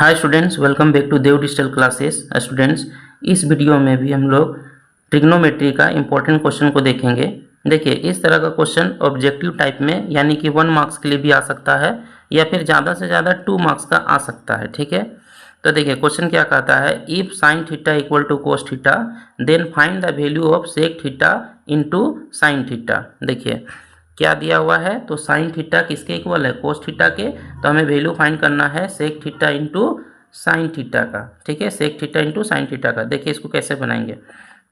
Hi students, welcome back to Dev digital classes. Students, इस video में भी हम लोग ट्रिग्नोमेट्री का इम्पोर्टेंट क्वेश्चन को देखेंगे। देखिए, इस तरह का क्वेश्चन ऑब्जेक्टिव टाइप में यानी कि 1 मार्क्स के लिए भी आ सकता है या फिर ज़्यादा से ज़्यादा 2 मार्क्स का आ सकता है। ठीक है, तो देखिए क्वेश्चन क्या कहता है, if sine theta equal to cos theta then find the value of sec theta into sine theta. देखिए क्या दिया हुआ है, तो साइन थीटा किसके इक्वल है, कोस थीटा के, तो हमें वैल्यू फाइंड करना है sec theta into sine theta का। ठीक है, sec theta into sine theta का। देखिए इसको कैसे बनाएंगे,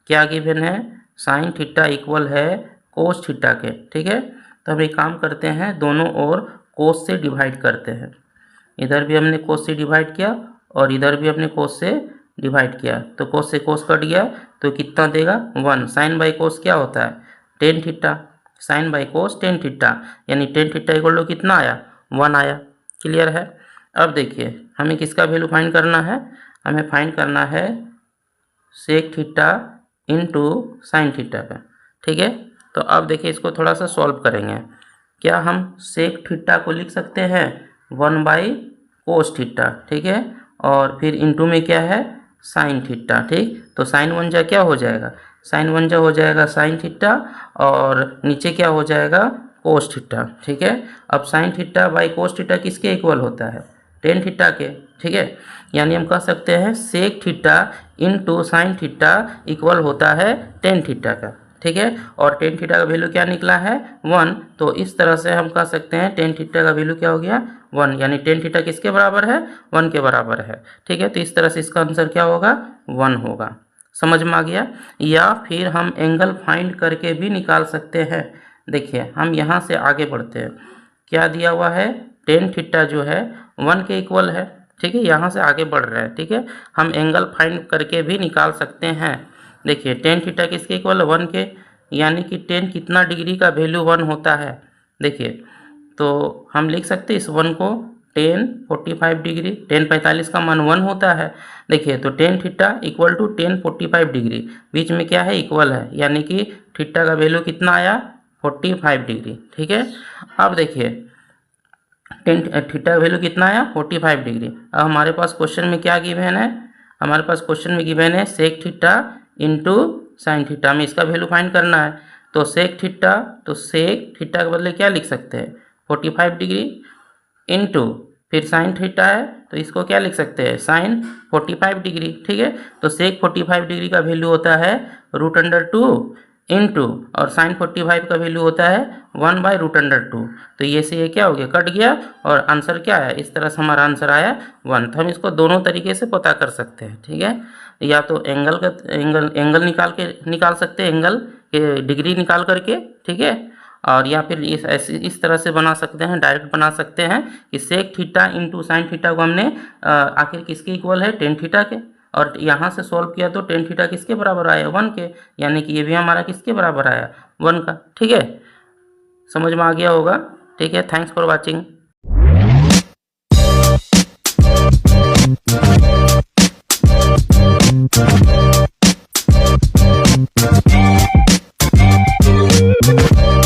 क्या गिवन है, साइन थीटा इक्वल है कोस थीटा के। ठीक है, तो हम एक काम करते हैं, दोनों ओर कोस से डिवाइड करते हैं। इधर भी हमने कोस से डिवाइड किया और इधर भी हमने कोस से डिवाइड किया, तो कोस से कोस कट गया तो कितना देगा 1। साइन बाई कोस क्या होता है, tan theta. Sine by cos tan theta, यानी टेन थीटा इक्वल टू कितना आया, 1 आया। क्लियर है। अब देखिए हमें किसका वैल्यू फाइंड करना है, हमें फाइंड करना है sec theta into sine theta का। ठीक है, तो अब देखिए इसको थोड़ा सा सॉल्व करेंगे। क्या हम सेक थीटा को लिख सकते हैं 1 बाई कोस थीटा। ठीक है, और फिर इंटू में क्या है, साइन थीटा। ठीक, तो साइन 1 जा क्या हो जाएगा, साइन 1 जा हो जाएगा साइन थीटा और नीचे क्या हो जाएगा कोस थीटा। ठीक है, अब sine theta by cos theta किसके इक्वल होता है, टेन थीटा के। ठीक है, यानी हम कह सकते हैं sec theta into sine theta equal होता है टेन थीटा का। ठीक है, और टेन थीटा का वैल्यू क्या निकला है 1, तो इस तरह से हम कह सकते हैं टेन थीटा का वैल्यू क्या हो गया 1, यानी टेन थीटा किसके बराबर है, 1 के बराबर है। ठीक है, तो इस तरह से इसका आंसर क्या होगा 1 होगा। समझ में आ गया। या फिर हम एंगल फाइंड करके भी निकाल सकते हैं। देखिए हम यहाँ से आगे बढ़ते हैं, क्या दिया हुआ है, टेन थीटा जो है 1 के इक्वल है। ठीक है, यहाँ से आगे बढ़ रहे हैं। ठीक है, हम एंगल फाइंड करके भी निकाल सकते हैं। देखिए टेन थीटा किसके इक्वल है 1 के, यानी कि टेन कितना डिग्री का वैल्यू 1 होता है। देखिए तो हम लिख सकते हैं इस 1 को टेन 45 डिग्री, टेन 45 का मान 1 होता है। देखिए तो tan theta equal to tan 45 degree, बीच में क्या है इक्वल है, यानी कि थीटा का वैल्यू कितना आया 45 डिग्री। ठीक है, अब देखिए टेन थीटा का वैल्यू कितना आया 45 डिग्री। अब हमारे पास क्वेश्चन में क्या गिवन है, हमारे पास क्वेश्चन में गिवन है sec theta into sine theta में इसका वैल्यू फाइंड करना है। तो सेक थीटा, तो सेक थीटा के बदले क्या लिख सकते हैं 45 डिग्री इंटू फिर साइन थीटा है तो इसको क्या लिख सकते हैं साइन 45 डिग्री। ठीक है, तो सेक 45 डिग्री का वैल्यू होता है √2 इंटू और साइन 45 का वैल्यू होता है 1 बाई √2। तो ये से ये क्या हो गया, कट गया और आंसर क्या आया, इस तरह से हमारा आंसर आया 1। तो हम इसको दोनों तरीके से पता कर सकते हैं। ठीक है, या तो एंगल निकाल सकते हैं, एंगल के डिग्री निकाल करके। ठीक है, और या फिर इस तरह से बना सकते हैं, डायरेक्ट बना सकते हैं कि sec theta into sine theta को हमने आखिर किसके इक्वल है, टेन थीटा के, और यहाँ से सॉल्व किया तो टेन थीटा किसके बराबर आया 1 के, यानी कि ये भी हमारा किसके बराबर आया 1 का। ठीक है, समझ में आ गया होगा। ठीक है, थैंक्स फॉर वॉचिंग।